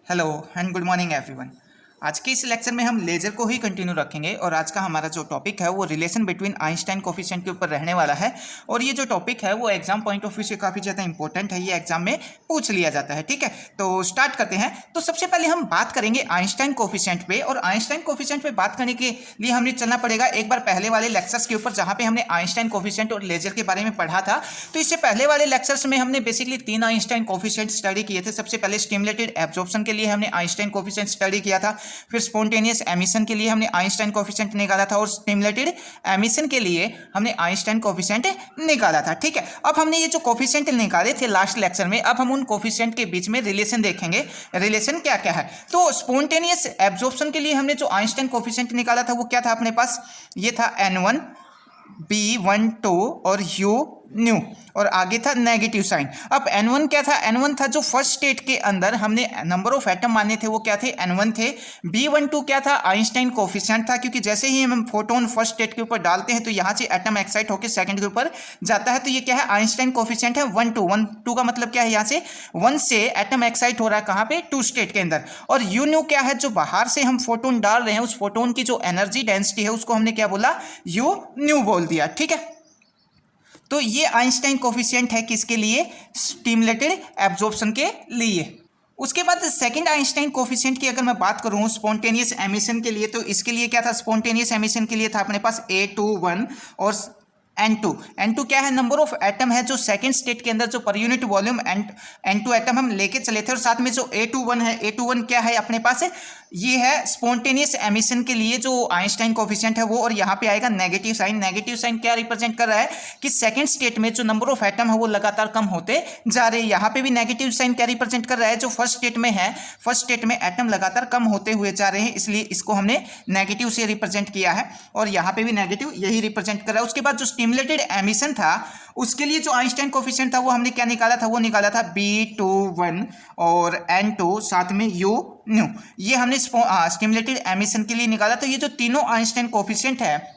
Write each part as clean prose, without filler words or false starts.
Hello and good morning everyone. आज के इस लेक्चर में हम लेजर को ही कंटिन्यू रखेंगे और आज का हमारा जो टॉपिक है वो रिलेशन बिटवीन आइंस्टाइन कोफिशिएंट के ऊपर रहने वाला है। और ये जो टॉपिक है वो एग्जाम पॉइंट ऑफ व्यू से काफ़ी ज़्यादा इंपॉर्टेंट है, ये एग्जाम में पूछ लिया जाता है। ठीक है, तो स्टार्ट करते हैं। तो सबसे पहले हम बात करेंगे आइंस्टाइन कोफिशिएंट पे, और आइंस्टाइन कोफिशिएंट पे बात करने के लिए हमने चलना पड़ेगा एक बार पहले वाले लेक्चर्स के ऊपर, जहाँ पे हमने आइंस्टाइन कोफिशिएंट और लेजर के बारे में पढ़ा था। तो इससे पहले वाले लेक्चर्स में हमने बेसिकली 3 आइंस्टाइन कोफिशिएंट स्टडी किए थे। सबसे पहले स्टिमुलेटेड एब्जॉर्प्शन के लिए हमने आइंस्टाइन कोफिशिएंट स्टडी किया था, फिर स्पॉन्टेनियस एमिशन के लिए हमने आइंस्टाइन कोफिशिएंट निकाला था, और स्टिमुलेटेड एमिशन के लिए हमने आइंस्टाइन कोफिशिएंट निकाला था। ठीक है, अब हमने ये जो कोफिशिएंट निकाले थे लास्ट लेक्चर में, अब हम उन कोफिशिएंट के बीच में रिलेशन देखेंगे। रिलेशन क्या क्या है, तो स्पॉन्टेनियस एब्जॉर्प्शन के लिए हमने जो आइंस्टाइन कोफिशिएंट निकाला था वो क्या था अपने पास, ये था N1 B12 और U न्यू, और आगे था नेगेटिव साइन। अब N1 क्या था, N1 था जो फर्स्ट स्टेट के अंदर हमने नंबर ऑफ एटम माने थे वो क्या थे, N1 थे। B12 क्या था, आइंस्टाइन कोफिशिएंट था, क्योंकि जैसे ही हम फोटोन फर्स्ट स्टेट के ऊपर डालते हैं तो यहाँ से एटम एक्साइट होकर सेकंड के ऊपर जाता है, तो ये क्या है, आइंस्टाइन कोफिशिएंट है 1 2 का मतलब क्या है, यहाँ से 1 से एटम एक्साइट हो रहा है कहाँ पे, 2 स्टेट के अंदर। और यू न्यू क्या है, जो बाहर से हम फोटोन डाल रहे हैं उस फोटोन की जो एनर्जी डेंसिटी है उसको हमने क्या बोला, यू न्यू बोल दिया। ठीक है, तो ये आइंस्टाइन कोफिशिएंट है किसके लिए, स्टिमुलेटेड एब्जॉर्प्शन के लिए। उसके बाद सेकंड आइंस्टाइन कोफिशिएंट की अगर मैं बात करूं स्पॉन्टेनियस एमिशन के लिए, तो इसके लिए क्या था, स्पॉन्टेनियस एमिशन के लिए था अपने पास A21 और N2 क्या है, नंबर ऑफ एटम है जो सेकंड स्टेट के अंदर जो per unit volume N2 atom हम लेके चले थे, और साथ में जो A21 है, A21 क्या है अपने पास, ये है स्पॉन्टेनियस एमिशन के लिए जो आइंस्टाइन कोफिशिएंट है वो। और यहाँ पे आएगा नेगेटिव साइन। नेगेटिव साइन क्या रिप्रेजेंट कर रहा है कि सेकंड स्टेट में जो नंबर ऑफ एटम है वो लगातार कम होते जा रहे हैं। यहाँ पे भी नेगेटिव साइन क्या रिप्रेजेंट कर रहा है, जो फर्स्ट स्टेट में है, फर्स्ट स्टेट में एटम लगातार कम होते हुए जा रहे हैं, इसलिए इसको हमने नेगेटिव से रिप्रेजेंट किया है, और यहाँ पे भी नेगेटिव यही रिप्रेजेंट कर रहा है। उसके बाद जो स्टिमुलेटेड एमिशन था उसके लिए जो आइंस्टाइन कोफिशिएंट था वो हमने क्या निकाला था, वो निकाला था B21 और N2 साथ में U न्यू, ये हमने स्टिमुलेटेड एमिशन के लिए निकाला। तो ये जो तीनों आइंस्टाइन कोफिशिएंट है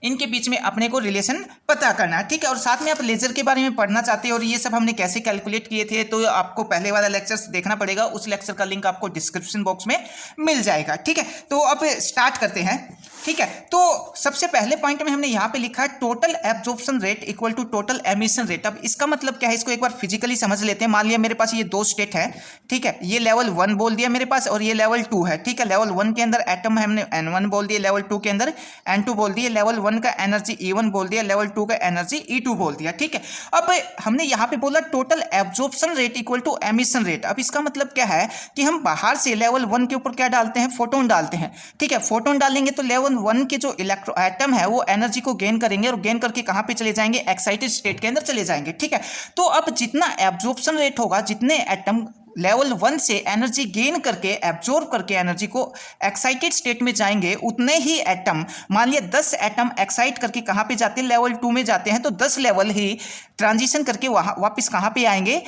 इनके बीच में अपने को रिलेशन पता करना है। ठीक है, और साथ में आप लेजर के बारे में पढ़ना चाहते हैं और ये सब हमने कैसे कैलकुलेट किए थे, तो आपको पहले वाला लेक्चर देखना पड़ेगा, उस लेक्चर का लिंक आपको डिस्क्रिप्शन बॉक्स में मिल जाएगा। ठीक है, तो अब स्टार्ट करते हैं। ठीक है, तो सबसे पहले पॉइंट में हमने यहाँ पे लिखा है total absorption rate equal to total emission rate. अब इसका मतलब क्या है, इसको एक बार फिजिकली समझ लेते हैं। मान लिया मेरे पास ये 2 स्टेट है, ठीक है, ये लेवल 1 बोल दिया मेरे पास और ये लेवल 2 है। ठीक है, लेवल 1 के अंदर एटम है, हमने N1 बोल दिया, लेवल 2 के अंदर N2 बोल दिया, लेवल 1 का एनर्जी E1 बोल दिया, लेवल 2 का एनर्जी E2 बोल दिया। ठीक है, अब हमने यहाँ पे बोला total absorption rate equal to emission rate. अब इसका मतलब क्या है कि हम बाहर से लेवल 1 के ऊपर क्या डालते हैं, फोटोन डालते हैं। ठीक है, फोटोन डालेंगे तो लेवल 1 के जो इलेक्ट्रो एटम है वो एनर्जी को गेन करेंगे, और गेन करके कहां पे चले जाएंगे, एक्साइटेड स्टेट के अंदर चले जाएंगे। ठीक है, तो अब जितना एब्जॉर्प्शन रेट होगा, जितने एटम लेवल 1 से एनर्जी गेन करके एब्जॉर्ब करके एनर्जी को एक्साइटेड स्टेट में जाएंगे, उतने ही एटम, मान लिया 10 एटम एक्साइट करके कहां पे जाते हैं, लेवल 2 में जाते हैं, तो 10 लेवल ही ट्रांजिशन करके वहां वापस कहां पे आएंगे,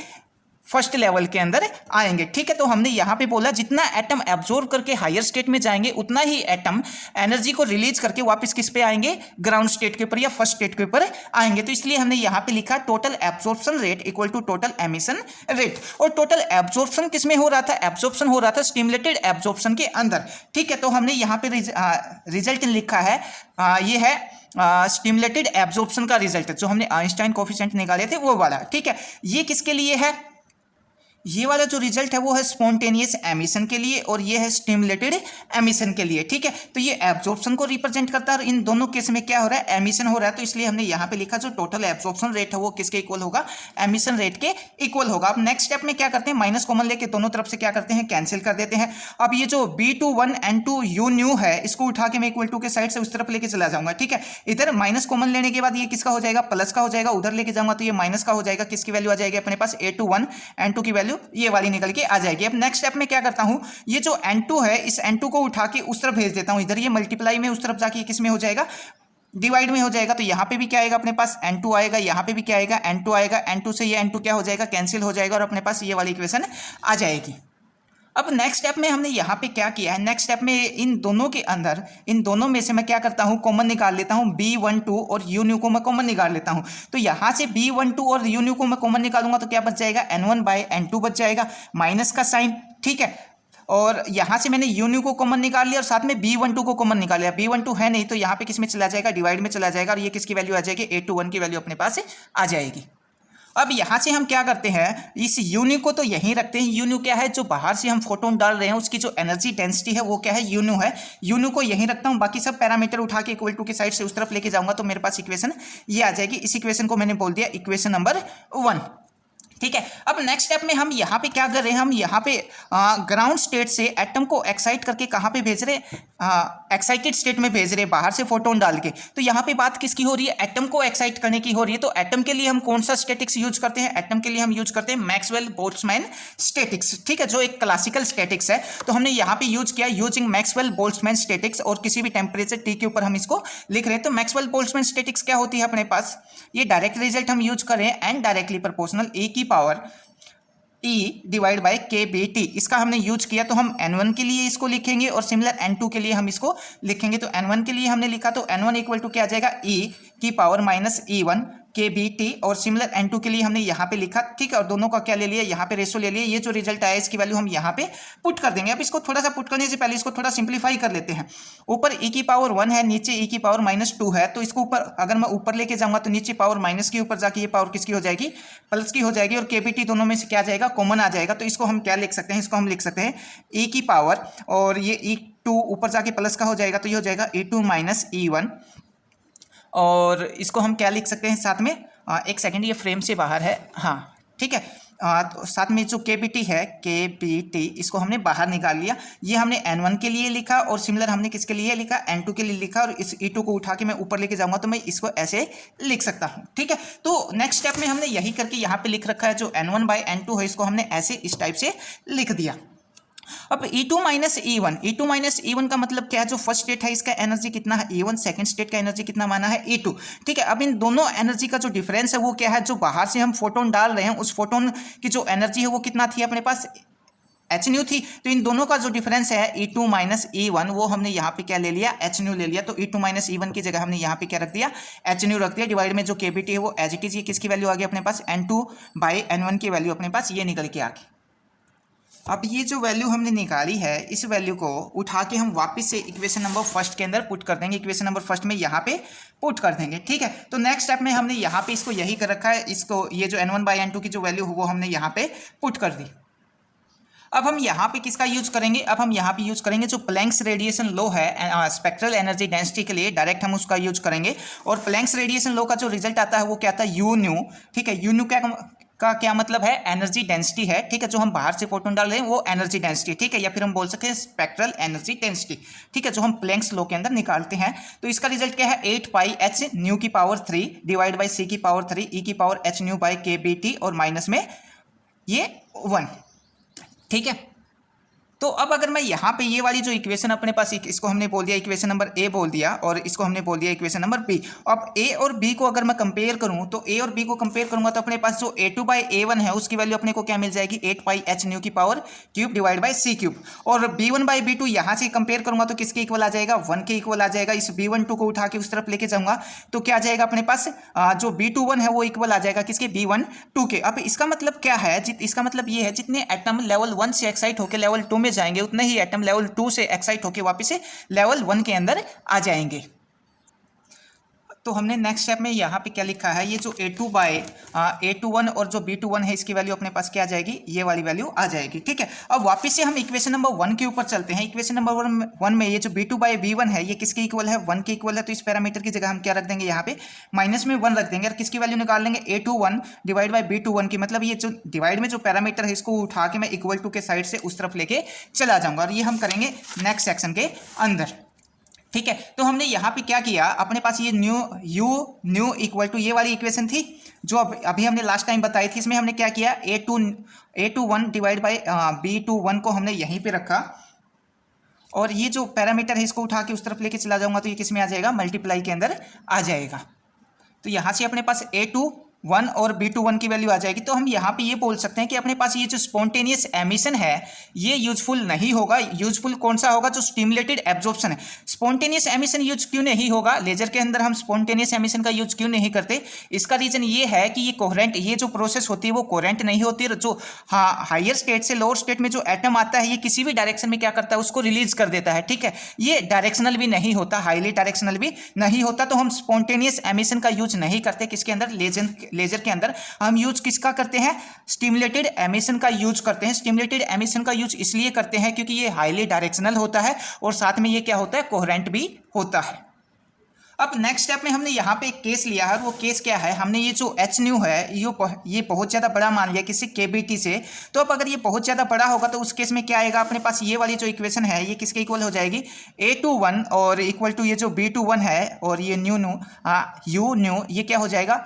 फर्स्ट लेवल के अंदर आएंगे। ठीक है, तो हमने यहाँ पे बोला जितना एटम एब्जॉर्ब करके हायर स्टेट में जाएंगे उतना ही एटम एनर्जी को रिलीज करके वापस किस पे आएंगे, ग्राउंड स्टेट के ऊपर या फर्स्ट स्टेट के ऊपर आएंगे। तो इसलिए हमने यहाँ पे लिखा total absorption rate equal to total emission rate. और टोटल एब्जॉर्प्शन किस में हो रहा था, एब्जॉर्प्शन हो रहा था स्टिमुलेटेड एब्जॉर्प्शन के अंदर। ठीक है, तो हमने यहाँ पे रिजल्ट लिखा है, ये है स्टिमुलेटेड एब्जॉर्प्शन का रिजल्ट जो हमने आइंस्टाइन कोफिशिएंट निकाले थे वो वाला। ठीक है, ये किसके लिए है, ये वाला जो रिजल्ट है वो है स्पॉन्टेनियस एमिशन के लिए, और ये है स्टिमुलेटेड एमिशन के लिए। ठीक है, तो ये एब्जॉर्प्शन को रिप्रेजेंट करता है, और इन दोनों केस में क्या हो रहा है, एमिशन हो रहा है। तो इसलिए हमने यहाँ पे लिखा जो टोटल एब्जॉर्प्शन रेट है वो किसके इक्वल होगा, एमिशन रेट के इक्वल होगा। अब नेक्स्ट स्टेप में क्या करते हैं, माइनस कॉमन लेके दोनों तरफ से क्या करते हैं, कैंसिल कर देते हैं। अब ये जो B21 N2 U न्यू है इसको उठा के मैं इक्वल टू के साइड से उस तरफ लेके चला जाऊंगा। ठीक है, इधर माइनस कॉमन लेने के बाद ये किसका हो जाएगा, प्लस का हो जाएगा, उधर लेके जाऊंगा तो ये माइनस का हो जाएगा, किसकी वैल्यू आ जाएगी अपने पास, A21 N2 की वैल्यू ये वाली निकल के आ जाएगी। अब नेक्स्ट स्टेप में क्या करता हूं, ये जो N2 है इस N2 को उठा के उस तरफ भेज देता हूं, इधर ये मल्टीप्लाई में उस तरफ जाके किस में हो जाएगा, डिवाइड में हो जाएगा। तो यहाँ पे भी क्या आएगा अपने पास, N2 आएगा, यहाँ पे भी क्या आएगा, N2 आएगा, N2 से ये N2 क्या हो जाएगा, कैंसिल हो जाएगा, और अपने पास ये वाली इक्वेशन आ जाएगी। अब नेक्स्ट स्टेप में हमने यहाँ पे क्या किया है, नेक्स्ट स्टेप में इन दोनों के अंदर, इन दोनों में से मैं क्या करता हूँ, कॉमन निकाल लेता हूँ, B12 और U न्यू को मैं कॉमन निकाल लेता हूँ। तो यहाँ से B12 और U न्यू को मैं कॉमन निकालूंगा तो क्या बच जाएगा, N1 बाय N2 बच जाएगा, माइनस का साइन। ठीक है, और यहाँ से मैंने यून्यू को कॉमन निकाल लिया और साथ में B12 को कॉमन निकाल लिया। B12 है नहीं तो यहाँ पे किस में चला जाएगा, डिवाइड में चला जाएगा और ये किसकी वैल्यू आ जाएगी, A21 की वैल्यू अपने पास आ जाएगी। अब यहाँ से हम क्या करते हैं, इस यून्यू को तो यहीं रखते हैं। यून्यू क्या है, जो बाहर से हम फोटोन डाल रहे हैं उसकी जो एनर्जी डेंसिटी है वो क्या है, यून्यू है। यून्यू को यहीं रखता हूँ, बाकी सब पैरामीटर उठा के इक्वल टू की साइड से उस तरफ लेके जाऊंगा तो मेरे पास इक्वेशन ये आ जाएगी। इस इक्वेशन को मैंने बोल दिया इक्वेशन नंबर 1। ठीक है, अब नेक्स्ट स्टेप में हम यहाँ पे क्या कर रहे हैं, हम यहाँ पे ग्राउंड स्टेट से एटम को एक्साइट करके कहाँ पे भेज रहे हैं, एक्साइटेड स्टेट में भेज रहे हैं बाहर से फोटोन डाल के। तो यहाँ पे बात किसकी हो रही है, एटम को एक्साइट करने की हो रही है। तो एटम के लिए हम कौन सा स्टैटिक्स यूज करते हैं, एटम के लिए हम यूज करते हैं मैक्सवेल बोल्ट्जमैन स्टैटिक्स। ठीक है, जो एक क्लासिकल स्टैटिक्स है। तो हमने यहाँ पे यूज किया यूजिंग मैक्सवेल बोल्ट्जमैन स्टैटिक्स और किसी भी टेम्परेचर टी के ऊपर हम इसको लिख रहे हैं। तो मैक्सवेल बोल्ट्जमैन स्टैटिक्स क्या होती है अपने पास, ये डायरेक्ट रिजल्ट हम यूज करें, एंड डायरेक्टली प्रोपोर्शनल ए की power E divide by KBT, इसका हमने यूज किया। तो हम N1 के लिए इसको लिखेंगे और सिमिलर N2 के लिए हम इसको लिखेंगे। तो N1 के लिए हमने लिखा तो N1 इक्वल टू क्या आ जाएगा, E की पावर माइनस E1 KBT, और सिमिलर N2 के लिए हमने यहाँ पे लिखा। ठीक है, और दोनों का क्या ले लिया, यहाँ पे रेशो ले लिया। ये जो रिजल्ट आया इसकी वैल्यू हम यहाँ पे पुट कर देंगे। अब इसको थोड़ा सा पुट करने से पहले इसको थोड़ा सिंप्लीफाई कर लेते हैं। ऊपर E की पावर 1 है, नीचे E की पावर -2 है। तो इसको ऊपर अगर मैं ऊपर लेके जाऊंगा तो नीचे पावर माइनस के ऊपर जाके ये पावर किसकी हो जाएगी, प्लस की हो जाएगी। और KBT दोनों में से क्या आ जाएगा, कॉमन आ जाएगा। तो इसको हम क्या लिख सकते हैं, इसको हम लिख सकते हैं E की पावर, और ये E2 ऊपर जाके प्लस का हो जाएगा तो ये हो जाएगा E2 माइनस E1। और इसको हम क्या लिख सकते हैं साथ में, एक सेकंड ये फ्रेम से बाहर है, हाँ ठीक है। तो साथ में जो KBT है, KBT इसको हमने बाहर निकाल लिया। ये हमने N1 के लिए लिखा और सिमिलर हमने किसके लिए लिखा, N2 के लिए लिखा। और इस E2 को उठा के मैं ऊपर लेके जाऊंगा तो मैं इसको ऐसे लिख सकता हूँ। ठीक है, तो नेक्स्ट स्टेप में हमने यही करके यहाँ पे लिख रखा है, जो N1 बाई N2 है इसको हमने ऐसे इस टाइप से लिख दिया। अब E2 minus E1, E2 minus E1 का मतलब क्या है, जो फर्स्ट स्टेट है इसका एनर्जी कितना है E1, सेकंड स्टेट का एनर्जी कितना माना है E2। ठीक है, अब इन दोनों एनर्जी का जो डिफरेंस है वो क्या है, जो बाहर से हम फोटोन डाल रहे हैं उस फोटोन की जो एनर्जी है वो कितना थी अपने पास, hν थी। तो इन दोनों का जो डिफरेंस है E2 माइनस E1 वो हमने यहाँ पे क्या ले लिया, hν ले लिया। तो E2 माइनस E1 की जगह हमने यहाँ पे क्या रख दिया, hν रख दिया। डिवाइड में जो KBT है वो एज इट इज, ये किसकी वैल्यू आ गई अपने पास, N2 बाई N1 की वैल्यू अपने पास ये निकल के आ गई। अब ये जो वैल्यू हमने निकाली है इस वैल्यू को उठा के हम वापस से इक्वेशन नंबर फर्स्ट के अंदर पुट कर देंगे। इक्वेशन नंबर फर्स्ट में यहाँ पे पुट कर देंगे। ठीक है, तो नेक्स्ट स्टेप में हमने यहाँ पे इसको यही कर रखा है, इसको ये जो N1 बाई N2 की जो वैल्यू हो वो हमने यहाँ पे पुट कर दी। अब हम यहाँ पे किसका यूज करेंगे, अब हम यहाँ पे यूज करेंगे जो प्लैंक्स रेडिएशन लो है स्पेक्ट्रल एनर्जी डेंसिटी के लिए, डायरेक्ट हम उसका यूज करेंगे। और प्लैंक्स रेडिएशन लो का जो रिजल्ट आता है वो क्या आता है, यू न्यू। ठीक है, यू न्यू का क्या मतलब है, एनर्जी डेंसिटी है। ठीक है, जो हम बाहर से फोटोन डाल रहे हैं वो एनर्जी डेंसिटी। ठीक है, या फिर हम बोल सकते हैं स्पेक्ट्रल एनर्जी डेंसिटी। ठीक है, जो हम प्लैंक्स लॉ के अंदर निकालते हैं। तो इसका रिजल्ट क्या है, 8 पाई h न्यू की पावर 3 डिवाइड बाई c की पावर 3 e की power h new by KBT और माइनस में ये 1। ठीक है, तो अब अगर मैं यहाँ पे ये वाली जो इक्वेशन अपने पास, इसको हमने बोल दिया इक्वेशन नंबर ए बोल दिया और इसको हमने बोल दिया इक्वेशन नंबर बी। अब ए और बी को अगर मैं कंपेयर करूँ तो ए और बी को कंपेयर करूंगा तो अपने पास जो A2 बाई A1 है उसकी वैल्यू अपने को क्या मिल जाएगी, 8 पाई h न्यू की power cube divide by c cube. और B1 बाई B2 यहाँ से कंपेयर करूंगा तो किसके इक्वल आ जाएगा, 1 के इक्वल आ जाएगा। इस B12 को उठा के उस तरफ लेके जाऊंगा तो क्या आ जाएगा अपने पास, जो B21 है वो इक्वल आ जाएगा किसके, B12 के। अब इसका मतलब क्या है, इसका मतलब ये है जितने एटम लेवल 1 से एक्साइट होकर लेवल 2 में जाएंगे उतने ही एटम लेवल 2 से एक्साइट होकर वापस से लेवल 1 के अंदर आ जाएंगे। तो हमने नेक्स्ट स्टेप में यहाँ पे क्या लिखा है, ये जो A2 बाई A21 और जो B21 है इसकी वैल्यू अपने पास क्या आ जाएगी, ये वाली वैल्यू आ जाएगी। ठीक है, अब वापस से हम इक्वेशन नंबर 1 के ऊपर चलते हैं। इक्वेशन नंबर 1 में ये जो B2 बाई B1 है ये किसके इक्वल है, 1 के इक्वल है। तो इस पैरामीटर की जगह हम क्या रख देंगे, यहाँ पे माइनस में 1 रख देंगे और किसकी वैल्यू निकाल लेंगे, A21 डिवाइड बाई B21 की। मतलब ये जो डिवाइड में जो पैरामीटर है इसको उठा के मैं इक्वल टू के साइड से उस तरफ लेके चला जाऊंगा और ये हम करेंगे नेक्स्ट सेक्शन के अंदर। ठीक है, तो हमने यहाँ पे क्या किया, अपने पास ये न्यू इक्वल टू ये वाली इक्वेशन थी जो अभी हमने लास्ट टाइम बताई थी। इसमें हमने क्या किया, A21 डिवाइड बाई B21 को हमने यहीं पे रखा और ये जो पैरामीटर है इसको उठा के उस तरफ लेके चला जाऊंगा तो ये किस में आ जाएगा, मल्टीप्लाई के अंदर आ जाएगा। तो यहाँ से अपने पास A2 1 और B21 की वैल्यू आ जाएगी। तो हम यहाँ पे ये बोल सकते हैं कि अपने पास ये जो स्पॉन्टेनियस एमिशन है ये यूजफुल नहीं होगा। यूजफुल कौन सा होगा? जो स्टिमुलेटेड एब्जॉर्प्शन है। स्पॉन्टेनियस एमिशन यूज क्यों नहीं होगा? लेजर के अंदर हम स्पॉन्टेनियस एमिशन का यूज क्यों नहीं करते? इसका रीजन ये है कि ये कोहेरेंट, ये जो प्रोसेस होती है वो कोहेरेंट नहीं होती है। जो हायर स्टेट से लोअर स्टेट में जो एटम आता है ये किसी भी डायरेक्शन में क्या करता है? उसको रिलीज कर देता है। ठीक है, ये डायरेक्शनल भी नहीं होता, हाईली डायरेक्शनल भी नहीं होता। तो हम स्पॉन्टेनियस एमिशन का यूज नहीं करते। किसके अंदर? लेजर के अंदर हम यूज किसका करते हैं? स्टिमुलेटेड एमिशन का यूज करते हैं। स्टिमुलेटेड एमिशन का यूज इसलिए करते हैं क्योंकि ये हाईली डायरेक्शनल होता है और साथ में ये क्या होता है? कोहेरेंट भी होता है। अब नेक्स्ट स्टेप में हमने यहाँ पे एक केस लिया है और वो केस क्या है? हमने ये जो एच न्यू है ये बहुत ज़्यादा बड़ा मान लिया किसी केबीटी से। तो अब अगर ये बहुत ज़्यादा बड़ा होगा तो उस केस में क्या आएगा? अपने पास ये वाली जो इक्वेशन है ये किसके इक्वल हो जाएगी? A21 और इक्वल टू ये जो B21 है और ये यू न्यू ये क्या हो जाएगा?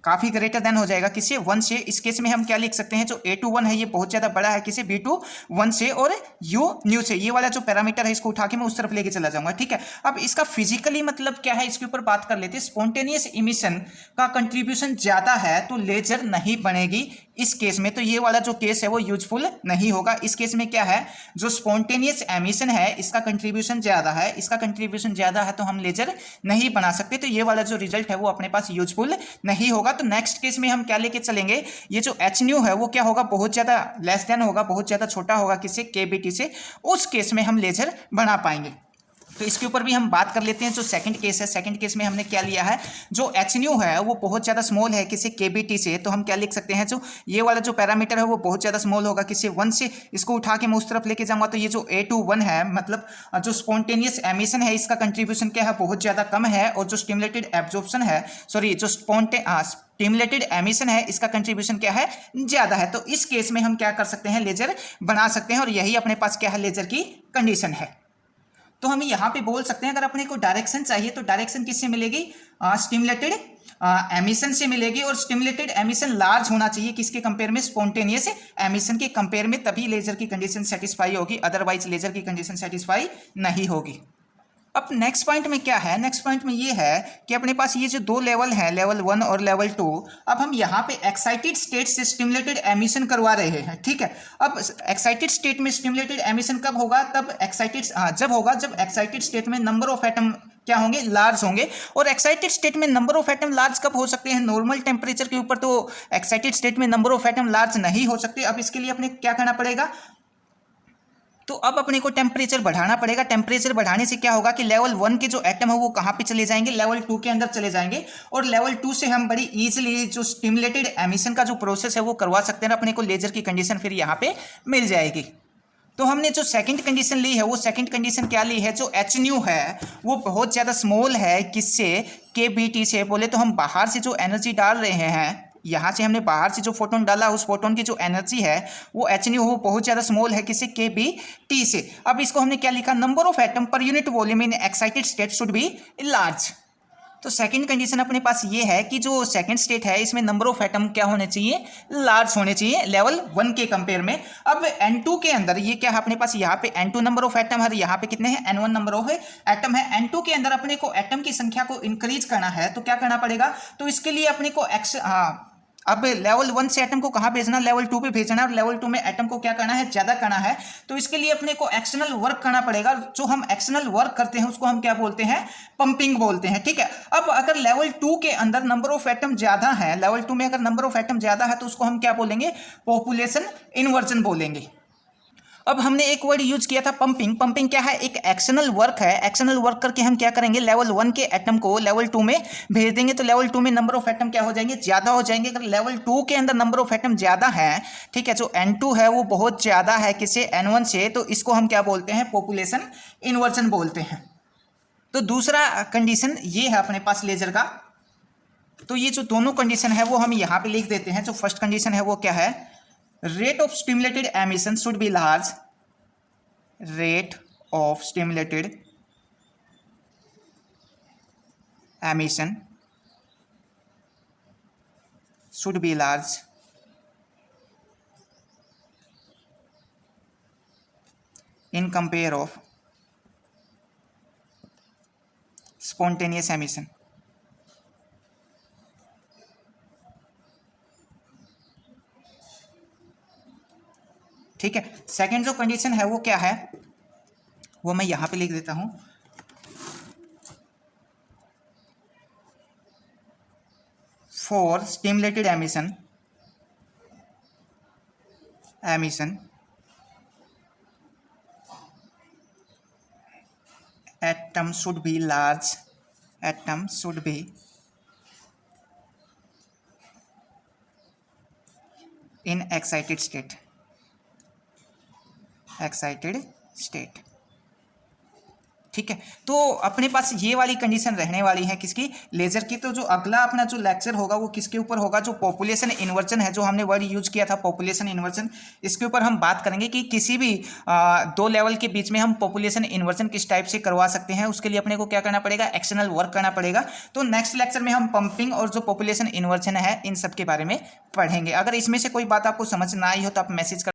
काफ़ी ग्रेटर देन हो जाएगा किसी 1 से। इस केस में हम क्या लिख सकते हैं? जो A21 है ये बहुत ज़्यादा बड़ा है किसी B21 से और U न्यू से। ये वाला जो पैरामीटर है इसको उठा के मैं उस तरफ लेके चला जाऊंगा। ठीक है, अब इसका फिजिकली मतलब क्या है इसके ऊपर बात कर लेते हैं। स्पॉन्टेनियस इमिशन का कंट्रीब्यूशन ज़्यादा है तो लेजर नहीं बनेगी इस केस में। तो ये वाला जो केस है वो यूजफुल नहीं होगा। इस केस में क्या है? जो स्पॉन्टेनियस एमिशन है इसका कंट्रीब्यूशन ज़्यादा है, इसका कंट्रीब्यूशन ज़्यादा है तो हम लेजर नहीं बना सकते। तो ये वाला जो रिजल्ट है वो अपने पास यूजफुल नहीं होगा। तो नेक्स्ट केस में हम क्या लेके चलेंगे? ये जो एच न्यू है वो क्या होगा? बहुत ज़्यादा लेस देन होगा, बहुत ज़्यादा छोटा होगा किससे? केबीटी से। उस केस में हम लेजर बना पाएंगे। तो इसके ऊपर भी हम बात कर लेते हैं। जो सेकंड केस है, सेकंड केस में हमने क्या लिया है? जो एच न्यू है वो बहुत ज़्यादा स्मॉल है किसी केबीटी से। तो हम क्या लिख सकते हैं? जो ये वाला जो पैरामीटर है वो बहुत ज़्यादा स्मॉल होगा किसी 1 से। इसको उठा के मैं उस तरफ लेके जाऊंगा तो ये जो A21 है मतलब जो स्पॉन्टेनियस एमिशन है इसका कंट्रीब्यूशन क्या है? बहुत ज़्यादा कम है। और जो स्टिमुलेटेड एब्जॉर्प्शन है, सॉरी जो स्टिमुलेटेड एमिशन है इसका कंट्रीब्यूशन क्या है? ज़्यादा है। तो इस केस में हम क्या कर सकते हैं? लेजर बना सकते हैं। और यही अपने पास क्या है? लेजर की कंडीशन है। तो हम यहाँ पे बोल सकते हैं अगर अपने को डायरेक्शन चाहिए तो डायरेक्शन किससे मिलेगी? स्टिमुलेटेड एमिशन से मिलेगी। और स्टिमुलेटेड एमिशन लार्ज होना चाहिए किसके कंपेयर में? स्पॉन्टेनियस एमिशन के कंपेयर में, तभी लेजर की कंडीशन सेटिस्फाई होगी, अदरवाइज लेजर की कंडीशन सेटिस्फाई नहीं होगी। अब नेक्स्ट पॉइंट में क्या है? नेक्स्ट पॉइंट में ये है कि अपने पास ये जो दो लेवल हैं, लेवल 1 और लेवल 2, अब हम यहाँ पे एक्साइटेड स्टेट से स्टिमुलेटेड एमिशन करवा रहे हैं। ठीक है, अब एक्साइटेड स्टेट में स्टिमुलेटेड एमिशन कब होगा? तब जब होगा जब एक्साइटेड स्टेट में नंबर ऑफ एटम क्या होंगे? लार्ज होंगे। और एक्साइटेड स्टेट में नंबर ऑफ एटम लार्ज कब हो सकते हैं? नॉर्मल टेम्परेचर के ऊपर तो एक्साइटेड स्टेट में नंबर ऑफ एटम लार्ज नहीं हो सकते। अब इसके लिए अपने क्या करना पड़ेगा? तो अब अपने को टेम्परेचर बढ़ाना पड़ेगा। टेम्परेचर बढ़ाने से क्या होगा कि लेवल 1 के जो एटम है वो कहाँ पे चले जाएंगे? लेवल 2 के अंदर चले जाएंगे। और लेवल 2 से हम बड़ी इजीली जो स्टिमुलेटेड एमिशन का जो प्रोसेस है वो करवा सकते हैं। अपने को लेजर की कंडीशन फिर यहाँ पे मिल जाएगी। तो हमने जो सेकंड कंडीशन ली है वो सेकंड कंडीशन क्या ली है? जो एच न्यू है वो बहुत ज़्यादा स्मॉल है किससे? केबीटी से। बोले तो हम बाहर से जो एनर्जी डाल रहे हैं, यहाँ से हमने बाहर से जो फोटोन डाला उस फोटोन की जो एनर्जी है वो एच न्यू वो बहुत ज़्यादा स्मॉल है किसी केबीटी से। अब इसको हमने क्या लिखा? Number of atom per unit volume in excited state should be large. तो सेकंड कंडीशन अपने पास ये है कि जो सेकंड स्टेट है इसमें नंबर ऑफ एटम क्या होने चाहिए? लार्ज होने चाहिए लेवल 1 के कंपेयर में। अब N2 के अंदर ये क्या है? अपने पास यहाँ पे N2 नंबर ऑफ एटम है, यहाँ पे कितने हैं? N1 नंबर ऑफ एटम है। N2 के अंदर अपने को एटम की संख्या को इंक्रीज करना है तो क्या करना पड़ेगा? तो इसके लिए अपने को अब लेवल 1 से एटम को कहाँ भेजना? लेवल 2 पे भेजना है। और लेवल 2 में एटम को क्या करना है? ज़्यादा करना है। तो इसके लिए अपने को एक्सटर्नल वर्क करना पड़ेगा। जो हम एक्सटर्नल वर्क करते हैं उसको हम क्या बोलते हैं? पंपिंग बोलते हैं। ठीक है, अब अगर लेवल 2 के अंदर नंबर ऑफ एटम ज़्यादा है, लेवल 2 में अगर नंबर ऑफ एटम ज़्यादा है तो उसको हम क्या बोलेंगे? पॉपुलेशन इन्वर्जन बोलेंगे। अब हमने एक वर्ड यूज किया था पंपिंग। पंपिंग क्या है? एक एक्शनल वर्क है। एक्शनल वर्क करके हम क्या करेंगे? लेवल 1 के एटम को लेवल 2 में भेज देंगे। तो लेवल 2 में नंबर ऑफ एटम क्या हो जाएंगे? ज़्यादा हो जाएंगे। अगर लेवल 2 के अंदर नंबर ऑफ एटम ज़्यादा है, ठीक है, जो N2 है वो बहुत ज़्यादा है किससे? N1 से। तो इसको हम क्या बोलते हैं? पॉपुलेशन इन्वर्जन बोलते हैं। तो दूसरा कंडीशन ये है अपने पास लेजर का। तो ये जो दोनों कंडीशन है वो हम यहाँ पे लिख देते हैं। जो फर्स्ट कंडीशन है वो क्या है? Rate of stimulated emission should be large. Rate of stimulated emission should be large in compare of spontaneous emission. ठीक है। सेकंड जो कंडीशन है वो क्या है, वो मैं यहाँ पे लिख देता हूँ। For stimulated emission atom should be large, atom should be in excited state, ठीक है। तो अपने पास ये वाली कंडीशन रहने वाली है किसकी, लेजर की। तो जो अगला अपना जो लेक्चर होगा वो किसके ऊपर होगा, जो पॉपुलेशन इन्वर्जन है, जो हमने वर्ड यूज किया था पॉपुलेशन इन्वर्जन, इसके ऊपर हम बात करेंगे कि किसी भी दो लेवल के बीच में हम पॉपुलेशन इन्वर्जन किस टाइप से करवा सकते हैं। उसके लिए अपने को क्या करना पड़ेगा, एक्सटर्नल वर्क करना पड़ेगा। तो नेक्स्ट लेक्चर में हम पंपिंग और जो पॉपुलेशन इन्वर्जन है इन सब के बारे में पढ़ेंगे। अगर इसमें से कोई बात आपको समझ ना आई हो तो आप मैसेज